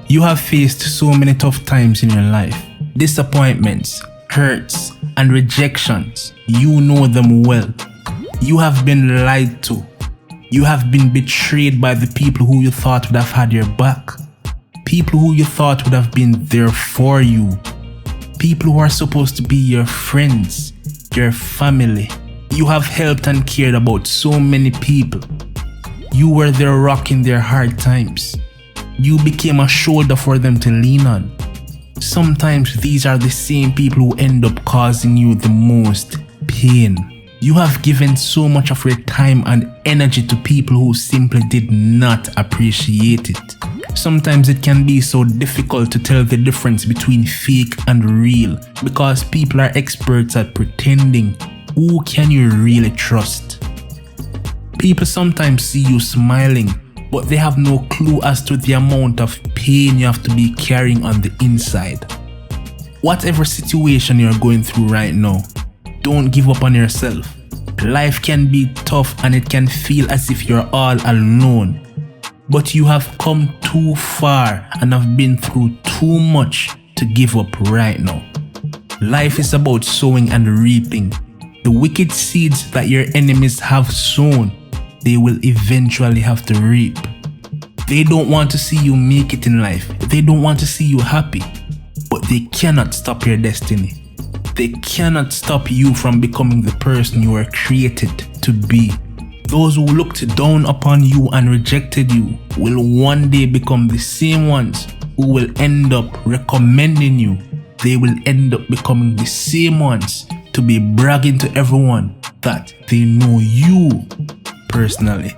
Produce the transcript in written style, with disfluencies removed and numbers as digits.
You have faced so many tough times in your life. Disappointments, hurts, and rejections. You know them well. You have been lied to. You have been betrayed by the people who you thought would have had your back. People who you thought would have been there for you. People who are supposed to be your friends, your family. You have helped and cared about so many people. You were their rock in their hard times. You became a shoulder for them to lean on. Sometimes these are the same people who end up causing you the most pain. You have given so much of your time and energy to people who simply did not appreciate it. Sometimes it can be so difficult to tell the difference between fake and real because people are experts at pretending. Who can you really trust? People sometimes see you smiling, but they have no clue as to the amount of pain you have to be carrying on the inside. Whatever situation you're going through right now, don't give up on yourself. Life can be tough and it can feel as if you're all alone. But you have come too far and have been through too much to give up right now. Life is about sowing and reaping. The wicked seeds that your enemies have sown, they will eventually have to reap. They don't want to see you make it in life. They don't want to see you happy. But they cannot stop your destiny. They cannot stop you from becoming the person you were created to be. Those who looked down upon you and rejected you will one day become the same ones who will end up recommending you. They will end up becoming the same ones to be bragging to everyone that they know you personally.